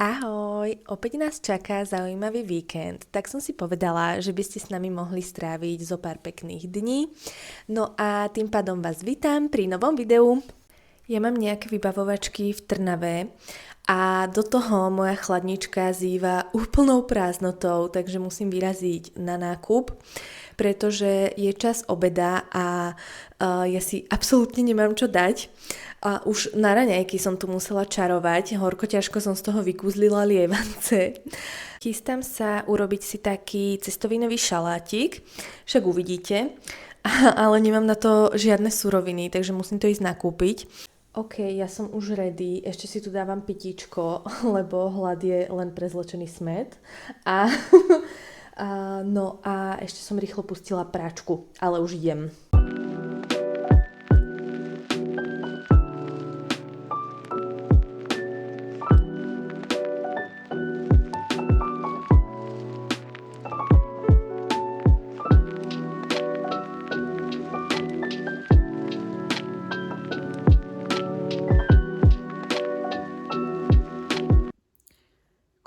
Ahoj, opäť nás čaká zaujímavý víkend, tak som si povedala, že by ste s nami mohli stráviť zo pár pekných dní. No a tým pádom vás vítam pri novom videu. Ja mám nejaké vybavovačky v Trnave a do toho moja chladnička zýva úplnou prázdnotou, takže musím vyraziť na nákup, pretože je čas obeda a ja si absolútne nemám čo dať. A už na raňajky som tu musela čarovať, horko ťažko som z toho vykúzlila lievance. Chystám sa urobiť si taký cestovinový šalátik, však uvidíte, ale nemám na to žiadne suroviny, takže musím to ísť nakúpiť. OK, ja som už ready, ešte si tu dávam pitíčko, lebo hlad je len prezlečený smet. No a ešte som rýchlo pustila práčku, ale už idem.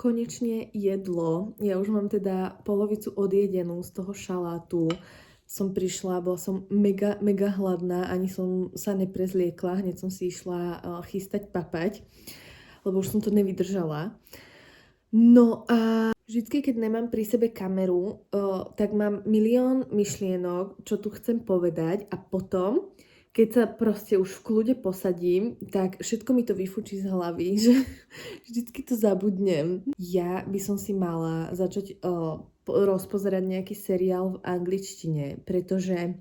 Konečne jedlo. Ja už mám teda polovicu odjedenú z toho šalátu. Som prišla, bola som mega hladná, ani som sa neprezliekla, hneď som si išla chystať papať, lebo už som to nevydržala. No a vždycky, keď nemám pri sebe kameru, tak mám milión myšlienok, čo tu chcem povedať a potom, keď sa proste už v kľude posadím, tak všetko mi to vyfučí z hlavy, že vždycky to zabudnem. Ja by som si mala začať rozpozerať nejaký seriál v angličtine, pretože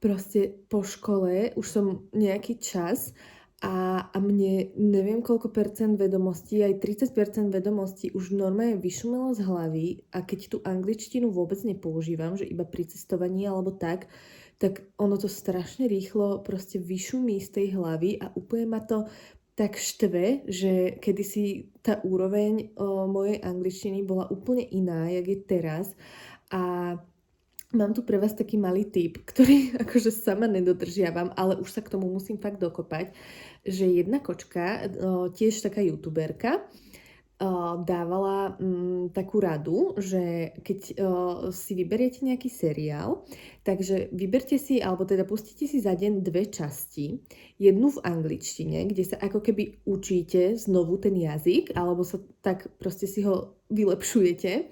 proste po škole už som nejaký čas a mne neviem koľko percent vedomostí, aj 30% vedomostí už normálne vyšumelo z hlavy a keď tú angličtinu vôbec nepoužívam, že iba pri cestovaní alebo tak ono to strašne rýchlo proste vyšumí z tej hlavy a úplne ma to tak štve, že kedysi tá úroveň mojej angličtiny bola úplne iná, jak je teraz a mám tu pre vás taký malý tip, ktorý akože sama nedodržiavam, ale už sa k tomu musím fakt dokopať, že jedna kočka, tiež taká youtuberka, dávala takú radu, že keď si vyberiete nejaký seriál, takže vyberte si, alebo teda pustite si za deň dve časti. Jednu v angličtine, kde sa ako keby učíte znovu ten jazyk, alebo sa tak proste si ho vylepšujete.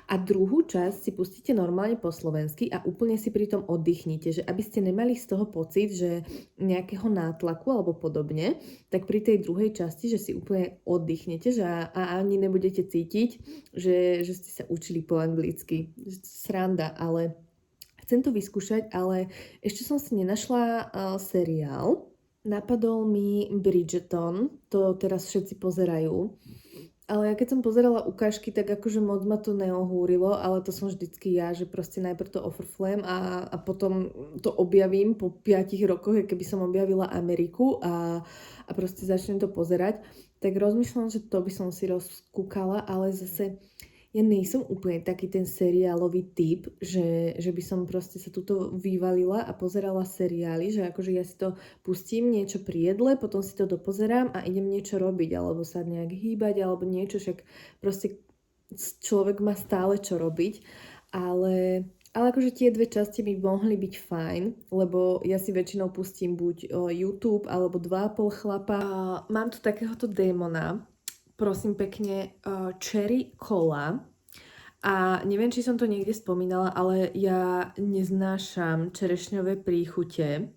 A druhú časť si pustíte normálne po slovensky a úplne si pri tom oddychnite, že aby ste nemali z toho pocit, že nejakého nátlaku alebo podobne, tak pri tej druhej časti, že si úplne oddychnete že a ani nebudete cítiť, že ste sa učili po anglicky. Sranda, ale chcem to vyskúšať, ale ešte som si nenašla seriál. Napadol mi Bridgerton, to teraz všetci pozerajú. Ale ja keď som pozerala ukážky, tak akože moc ma to neohúrilo, ale to som vždycky ja, že proste najprv to ofrflem a potom to objavím po 5 rokoch, keby som objavila Ameriku a proste začnem to pozerať. Tak rozmýšľam, že to by som si rozkúkala, ale zase ja nejsem úplne taký ten seriálový typ, že by som proste sa tuto vyvalila a pozerala seriály, že akože ja si to pustím niečo pri jedle, potom si to dopozerám a idem niečo robiť, alebo sa nejak hýbať, alebo niečo, však proste človek má stále čo robiť, ale akože tie dve časti by mohli byť fajn, lebo ja si väčšinou pustím buď YouTube, alebo 2,5 chlapa. Mám tu takéhoto démona, prosím pekne, Cherry Cola. A neviem, či som to niekde spomínala, ale ja neznášam čerešňové príchute.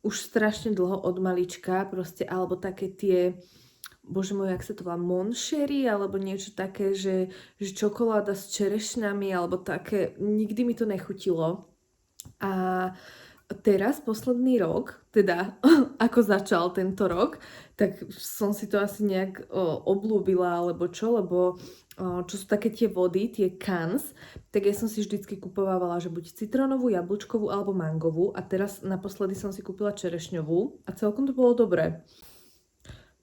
Už strašne dlho od malička, proste, alebo také tie, bože môj, jak sa to volá, monšery, alebo niečo také, že čokoláda s čerešňami, alebo také, nikdy mi to nechutilo. A teraz, posledný rok, teda ako začal tento rok, tak som si to asi nejak obľúbila, alebo čo, lebo čo sú také tie vody, tie cans, tak ja som si vždycky kupovávala, že buď citrónovú, jablčkovú alebo mangovú a teraz naposledy som si kúpila čerešňovú a celkom to bolo dobré.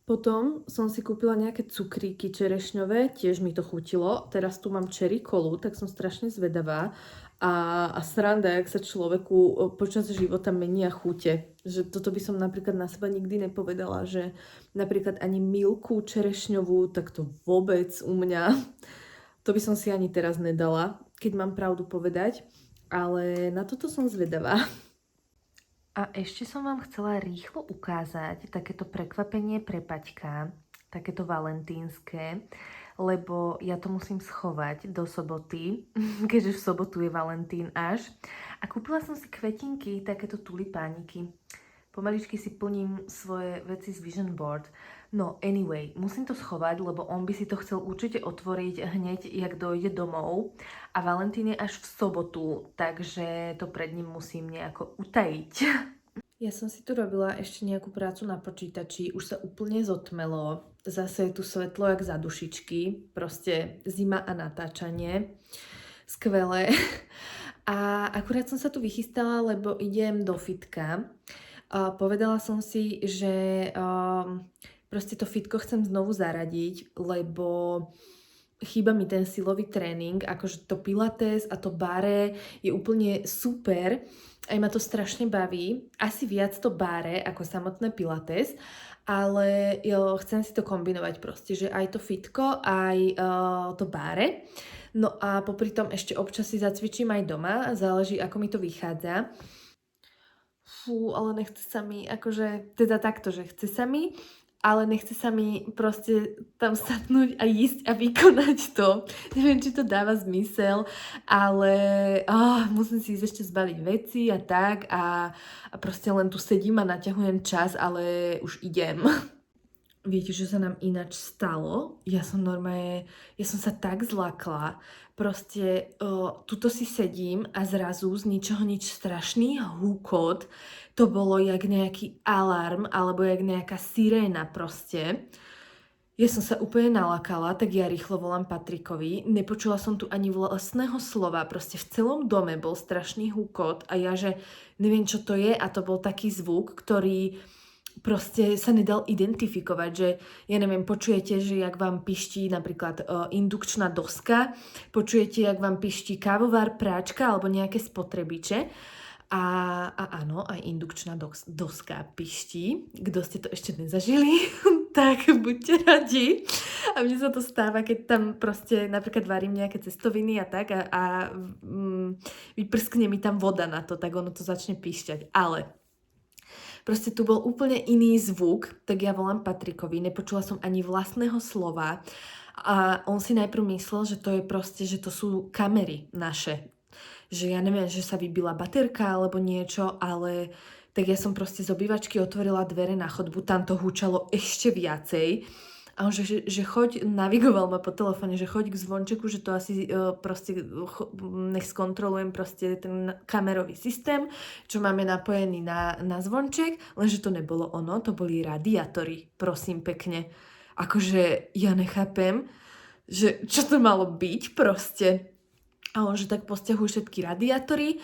Potom som si kúpila nejaké cukríky čerešňové, tiež mi to chutilo. Teraz tu mám cherry kolu, tak som strašne zvedavá. A sranda, jak sa človeku počas života menia chute. Že toto by som napríklad na seba nikdy nepovedala, že napríklad ani milku čerešňovú, tak to vôbec u mňa. To by som si ani teraz nedala, keď mám pravdu povedať. Ale na toto som zvedavá. A ešte som vám chcela rýchlo ukázať takéto prekvapenie pre Paťka, takéto valentínske, lebo ja to musím schovať do soboty, keďže v sobotu je Valentín až. A kúpila som si kvetinky, takéto tulipániky. Pomaličky si plním svoje veci z Vision Board. No anyway, musím to schovať, lebo on by si to chcel určite otvoriť hneď, jak dojde domov. A Valentín je až v sobotu, takže to pred ním musím nejako utajiť. Ja som si tu robila ešte nejakú prácu na počítači, už sa úplne zotmelo. Zase je tu svetlo jak za dušičky, proste zima a natáčanie. Skvelé. A akurát som sa tu vychystala, lebo idem do fitka. Povedala som si, že proste to fitko chcem znovu zaradiť, lebo chýba mi ten silový tréning, akože to pilates a to bare je úplne super, aj ma to strašne baví, asi viac to bare ako samotné pilates, ale chcem si to kombinovať proste, že aj to fitko, aj to bare. No a popri tom ešte občas si zacvičím aj doma, záleží ako mi to vychádza. Fú, ale nechce sa mi, akože, teda takto, že chce sa mi, ale nechce sa mi proste tam sadnúť a ísť a vykonať to. Neviem, či to dáva zmysel, ale musím si ísť ešte zbaliť veci a tak a proste len tu sedím a naťahujem čas, ale už idem. Viete, že sa nám ináč stalo? Ja som sa tak zlakla. Proste tuto si sedím a zrazu z ničoho nič strašný húkot. To bolo jak nejaký alarm alebo jak nejaká siréna proste. Ja som sa úplne nalakala, tak ja rýchlo volám Patrikovi. Nepočula som tu ani vlastného slova. Proste v celom dome bol strašný húkot a ja, že neviem, čo to je a to bol taký zvuk, ktorý proste sa nedal identifikovať, že ja neviem, počujete, že jak vám piští napríklad indukčná doska, počujete, jak vám piští kávovár, práčka alebo nejaké spotrebiče a áno, aj indukčná doska piští. Kto ste to ešte nezažili, tak buďte radi. A mne sa to stáva, keď tam proste napríklad varím nejaké cestoviny a tak a vyprskne mi tam voda na to, tak ono to začne píšťať. Ale proste tu bol úplne iný zvuk, tak ja volám Patrikovi, nepočula som ani vlastného slova a on si najprv myslel, že to je proste, že to sú kamery naše. Že ja neviem, že sa vybila baterka alebo niečo, ale tak ja som proste z obývačky otvorila dvere na chodbu, tam to húčalo ešte viacej. A on, že choď, navigoval ma po telefóne, že choď k zvončeku, že to asi proste nech skontrolujem proste ten kamerový systém, čo máme napojený na zvonček, lenže to nebolo ono, to boli radiátory, prosím pekne. Akože ja nechápem, že čo to malo byť proste. A on, že tak posťahuj všetky radiátory,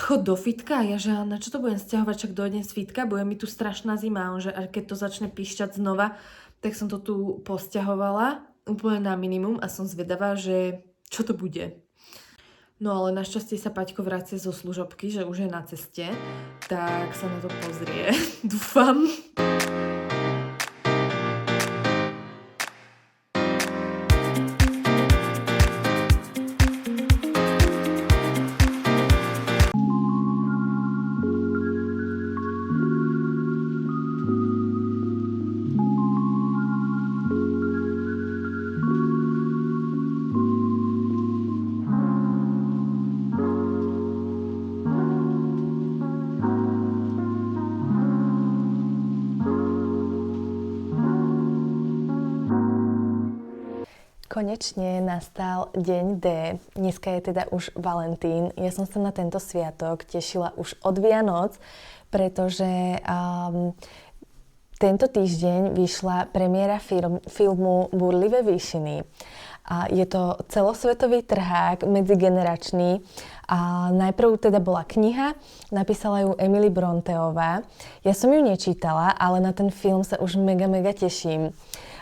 chod do fitka a ja, že na čo to budem stiahovať, čak dojdem z fitka, bude mi tu strašná zima, a on, že keď to začne píšťať znova, tak som to tu posťahovala úplne na minimum a som zvedavá, že čo to bude. No ale našťastie sa Paťko vracia zo služobky, že už je na ceste, tak sa na to pozrie. Dúfam. Konečne nastal deň D. Dneska je teda už Valentín. Ja som sa na tento sviatok tešila už od Vianoc, pretože tento týždeň vyšla premiéra filmu Búrlivé výšiny. A je to celosvetový trhák, medzigeneračný. A najprv teda bola kniha, napísala ju Emily Bronteová. Ja som ju nečítala, ale na ten film sa už mega teším.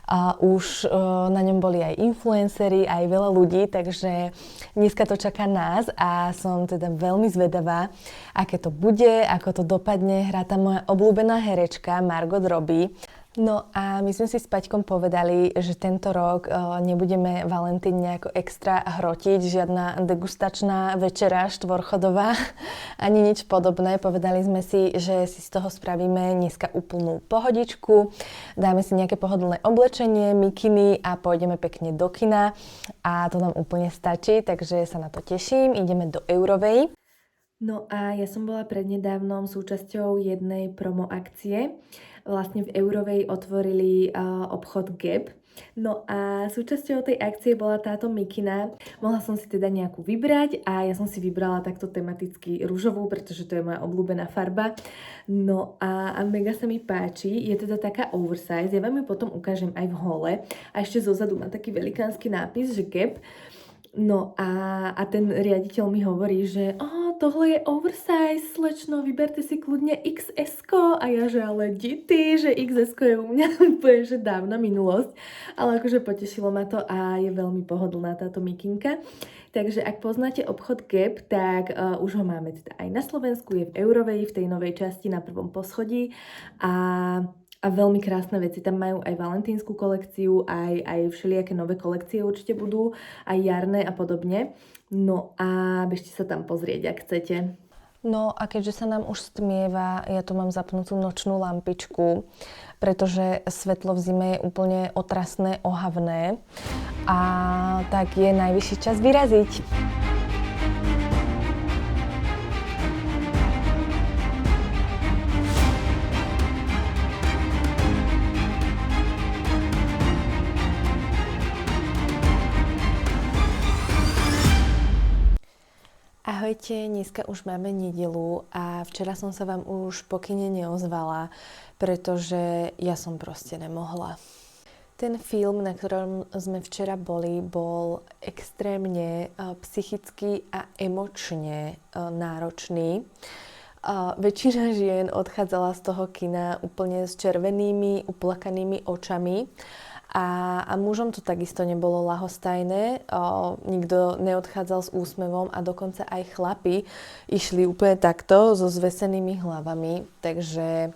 A už na ňom boli aj influenceri, aj veľa ľudí, takže dneska to čaká nás a som teda veľmi zvedavá, aké to bude, ako to dopadne. Hrá tam moja obľúbená herečka Margot Robbie. No a my sme si s Paťkom povedali, že tento rok nebudeme Valentín nejako extra hrotiť, žiadna degustačná večera štvorchodová, ani nič podobné. Povedali sme si, že si z toho spravíme dneska úplnú pohodičku, dáme si nejaké pohodlné oblečenie, mikiny a pôjdeme pekne do kina a to nám úplne stačí, takže sa na to teším. Ideme do Eurovej. No a ja som bola prednedávnom súčasťou jednej promo akcie. Vlastne v Eurovej otvorili obchod Gap. No a súčasťou tej akcie bola táto mikina. Mohla som si teda nejakú vybrať a ja som si vybrala takto tematicky ružovú, pretože to je moja obľúbená farba. No a mega sa mi páči. Je teda taká oversize. Ja vám ju potom ukážem aj v hole. A ešte zozadu má taký velikánsky nápis, že Gap. No a ten riaditeľ mi hovorí, že tohle je oversize, slečno, vyberte si kľudne XS-ko. A ja, že ale ty, že XS-ko je u mňa úplne, že dávna minulosť. Ale akože potešilo ma to a je veľmi pohodlná táto mikinka. Takže ak poznáte obchod Gap, tak už ho máme teda aj na Slovensku, je v Eurovej, v tej novej časti na prvom poschodí a veľmi krásne veci. Tam majú aj valentínsku kolekciu, aj všelijaké nové kolekcie určite budú, aj jarné a podobne. No a bežte sa tam pozrieť, ak chcete. No a keďže sa nám už stmieva, ja tu mám zapnutú nočnú lampičku, pretože svetlo v zime je úplne otrasné, ohavné a tak je najvyšší čas vyraziť. Ahojte, dneska už máme nedeľu a včera som sa vám už po kine neozvala, pretože ja som proste nemohla. Ten film, na ktorom sme včera boli, bol extrémne psychicky a emočne náročný. Väčšina žien odchádzala z toho kina úplne s červenými, uplakanými očami. A mužom to takisto nebolo ľahostajné, nikto neodchádzal s úsmevom a dokonca aj chlapi išli úplne takto so zvesenými hlavami, takže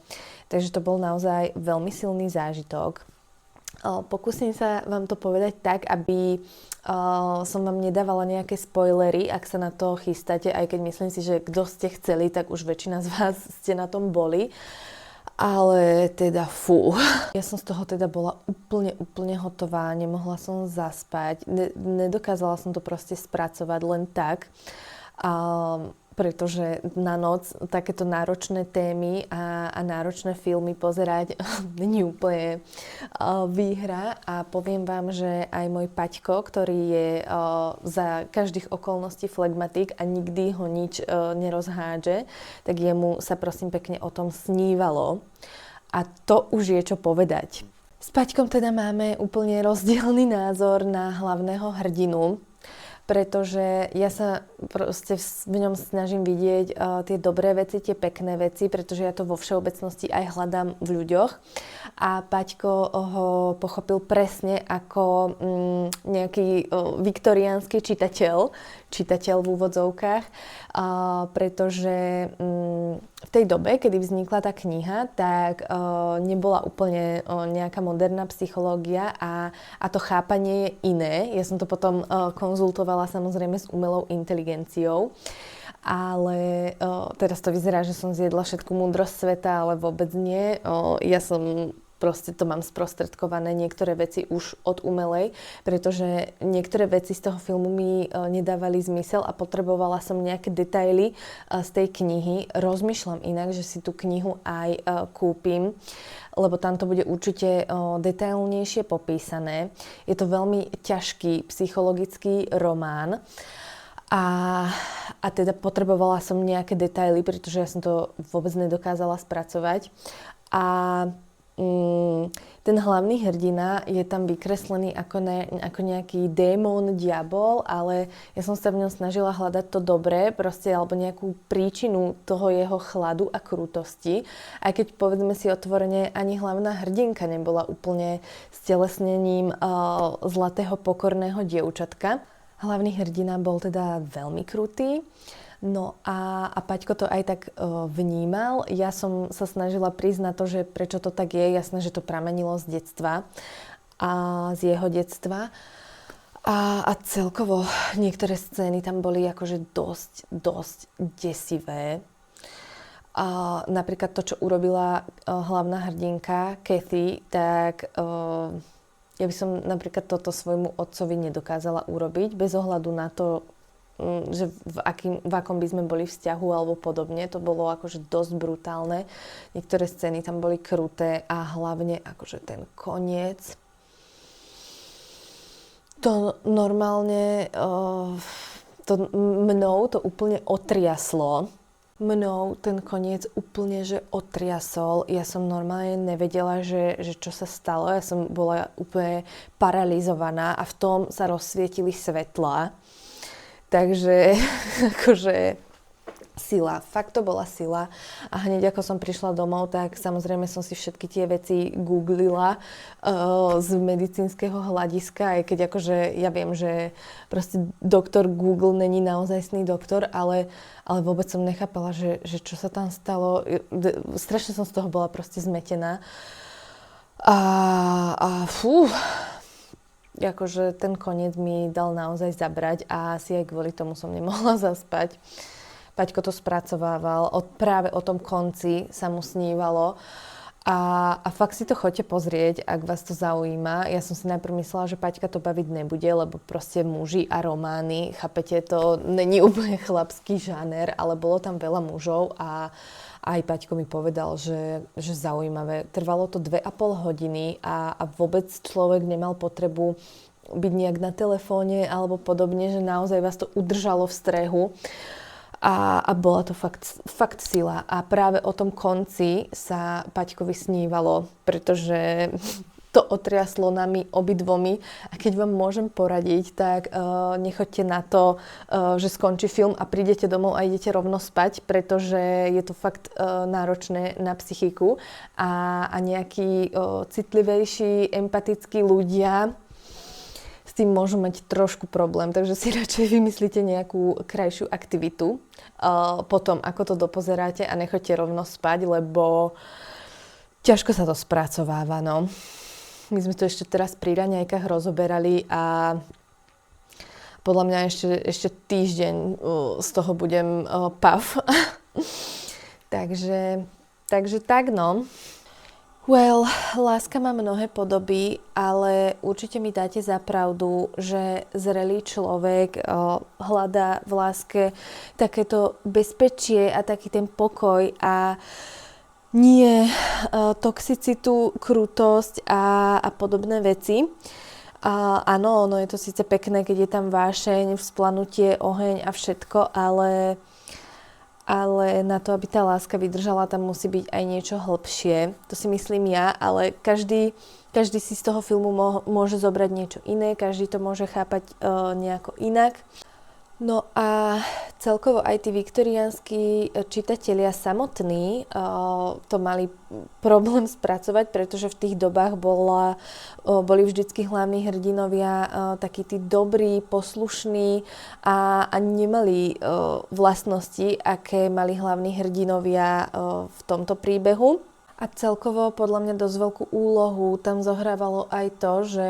to bol naozaj veľmi silný zážitok. Pokúsim sa vám to povedať tak, aby som vám nedávala nejaké spoilery, ak sa na to chystáte, aj keď myslím si, že kto ste chceli, tak už väčšina z vás ste na tom boli. Ale teda fú. Ja som z toho teda bola úplne hotová, nemohla som zaspať, nedokázala som to proste spracovať len tak, pretože na noc takéto náročné témy a náročné filmy pozerať není úplne výhra a poviem vám, že aj môj Paťko, ktorý je za každých okolností flegmatik a nikdy ho nič nerozhádže, tak jemu sa prosím pekne o tom snívalo a to už je čo povedať. S Paťkom teda máme úplne rozdielny názor na hlavného hrdinu, pretože ja sa proste v ňom snažím vidieť tie dobré veci, tie pekné veci, pretože ja to vo všeobecnosti aj hľadám v ľuďoch. A Paťko ho pochopil presne ako nejaký viktoriánsky čitateľ v úvodzovkách, pretože v tej dobe, kedy vznikla tá kniha, tak nebola úplne nejaká moderná psychológia a to chápanie je iné. Ja som to potom konzultovala samozrejme s umelou inteligenciou, ale teraz to vyzerá, že som zjedla všetku múdrosť sveta, ale vôbec nie. Ja som proste to mám sprostredkované niektoré veci už od umelej, pretože niektoré veci z toho filmu mi nedávali zmysel a potrebovala som nejaké detaily z tej knihy. Rozmýšľam inak, že si tú knihu aj kúpim, lebo tam to bude určite detailnejšie popísané. Je to veľmi ťažký psychologický román a teda potrebovala som nejaké detaily, pretože ja som to vôbec nedokázala spracovať. A ten hlavný hrdina je tam vykreslený ako nejaký démon, diabol, ale ja som sa v ňom snažila hľadať to dobré, proste, alebo nejakú príčinu toho jeho chladu a krutosti. Aj keď, povedzme si otvorene, ani hlavná hrdinka nebola úplne stelesnením zlatého pokorného dievčatka. Hlavný hrdina bol teda veľmi krutý. No a Paťko to aj tak vnímal. Ja som sa snažila prísť na to, že prečo to tak je. Jasné, že to pramenilo z detstva a z jeho detstva. A celkovo niektoré scény tam boli akože dosť desivé. Napríklad to, čo urobila hlavná hrdinka Kathy, tak ja by som napríklad toto svojmu otcovi nedokázala urobiť bez ohľadu na to, že v akom by sme boli vzťahu alebo podobne. To bolo akože dosť brutálne. Niektoré scény tam boli kruté a hlavne akože ten koniec. To normálne mnou to úplne otriaslo. Mnou ten koniec úplne, že otriasol. Ja som normálne nevedela, že čo sa stalo. Ja som bola úplne paralizovaná a v tom sa rozsvietili svetlá. Takže akože sila, fakt to bola sila. A hneď ako som prišla domov, tak samozrejme som si všetky tie veci googlila z medicínskeho hľadiska, aj keď akože ja viem, že proste doktor Google není naozajstný doktor, ale vôbec som nechápala, že čo sa tam stalo. Strašne som z toho bola proste zmetená. Akože ten koniec mi dal naozaj zabrať a asi aj kvôli tomu som nemohla zaspať. Paťko to spracovával, práve o tom konci sa mu snívalo a fakt si to choďte pozrieť, ak vás to zaujíma. Ja som si najprv myslela, že Paťka to baviť nebude, lebo proste muži a romány, chápete, to není úplne chlapský žáner, ale bolo tam veľa mužov a aj Paťko mi povedal, že zaujímavé. Trvalo to 2,5 hodiny a vôbec človek nemal potrebu byť nejak na telefóne alebo podobne, že naozaj vás to udržalo v strehu a bola to fakt sila. A práve o tom konci sa Paťkovi snívalo, pretože to otriaslo nami obidvomi a keď vám môžem poradiť, tak nechoďte na to, že skončí film a prídete domov a idete rovno spať, pretože je to fakt náročné na psychiku a nejakí citlivejší, empatickí ľudia s tým môžu mať trošku problém, takže si radšej vymyslíte nejakú krajšiu aktivitu potom, ako to dopozeráte a nechoďte rovno spať, lebo ťažko sa to spracováva, no. My sme to ešte teraz pri raňajkách rozoberali a podľa mňa ešte týždeň z toho budem pav. takže tak, no. Well, láska má mnohé podoby, ale určite mi dáte za pravdu, že zrelý človek hľadá v láske takéto bezpečie a taký ten pokoj a nie toxicitu, krutosť a podobné veci. Áno, ono je to síce pekné, keď je tam vášeň, vzplanutie, oheň a všetko, ale na to, aby tá láska vydržala, tam musí byť aj niečo hlbšie. To si myslím ja, ale každý si z toho filmu môže zobrať niečo iné, každý to môže chápať nejako inak. No a celkovo aj tí viktoriánsky čitatelia samotní to mali problém spracovať, pretože v tých dobách boli vždycky hlavní hrdinovia takí tí dobrí, poslušní a nemali vlastnosti, aké mali hlavní hrdinovia v tomto príbehu. A celkovo podľa mňa dosť veľkú úlohu tam zohrávalo aj to, že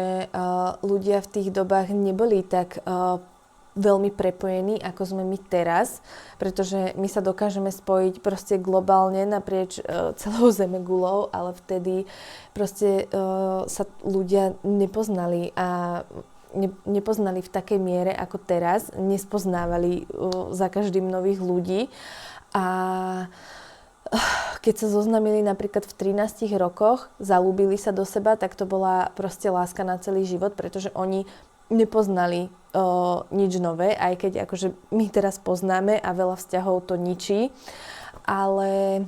ľudia v tých dobách neboli tak veľmi prepojení, ako sme my teraz, pretože my sa dokážeme spojiť proste globálne naprieč celou zemegulou, ale vtedy proste sa ľudia nepoznali a nepoznali v takej miere ako teraz, nespoznávali za každým nových ľudí a keď sa zoznamili napríklad v 13 rokoch, zalúbili sa do seba, tak to bola proste láska na celý život, pretože oni nepoznali nič nové, aj keď akože my teraz poznáme a veľa vzťahov to ničí, ale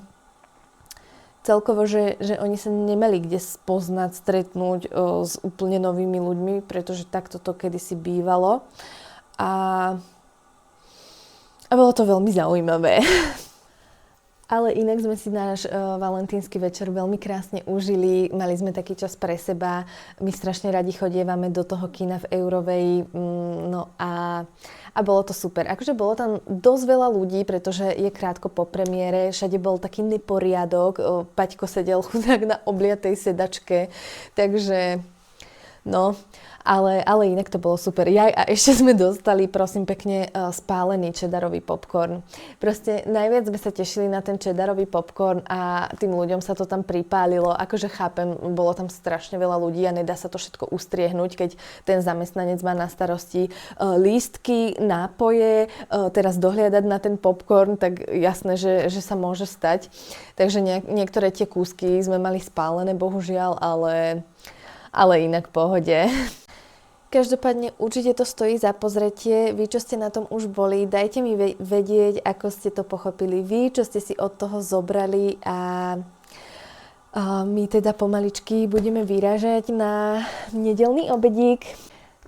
celkovo, že oni sa nemali kde spoznať, stretnúť s úplne novými ľuďmi, pretože takto to kedysi bývalo. A bolo to veľmi zaujímavé. Ale inak sme si náš valentínsky večer veľmi krásne užili. Mali sme taký čas pre seba. My strašne radi chodievame do toho kina v Eurovej. No a bolo to super. Akože bolo tam dosť veľa ľudí, pretože je krátko po premiére. Všade bol taký neporiadok. Paťko sedel chudák na obliatej sedačke. Takže no, ale inak to bolo super. A ešte sme dostali, prosím pekne, spálený cheddarový popcorn. Proste najviac sme sa tešili na ten cheddarový popcorn a tým ľuďom sa to tam pripálilo. Akože chápem, bolo tam strašne veľa ľudí a nedá sa to všetko ustriehnúť, keď ten zamestnanec má na starosti lístky, nápoje, teraz dohliadať na ten popcorn, tak jasné, že sa môže stať. Takže niektoré tie kúsky sme mali spálené, bohužiaľ, ale inak v pohode. Každopádne určite to stojí za pozretie. Vy, čo ste na tom už boli, dajte mi vedieť, ako ste to pochopili vy, čo ste si od toho zobrali a my teda pomaličky budeme vyrážať na nedeľný obedík.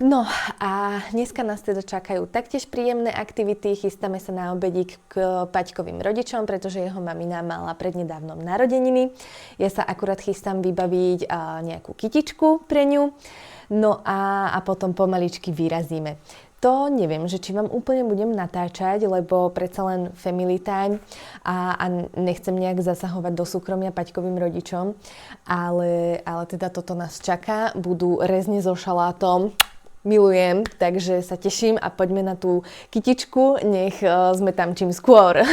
No a dneska nás teda čakajú taktiež príjemné aktivity. Chystáme sa na obedík k Paťkovým rodičom, pretože jeho mamina mala prednedávnom narodeniny. Ja sa akurát chystám vybaviť nejakú kytičku pre ňu. No a potom pomaličky vyrazíme. To neviem, že či vám úplne budem natáčať, lebo predsa len family time a nechcem nejak zasahovať do súkromia Paťkovým rodičom, ale teda toto nás čaká. Budú rezne so šalátom. Milujem, takže sa teším a poďme na tú kytičku, nech sme tam čím skôr.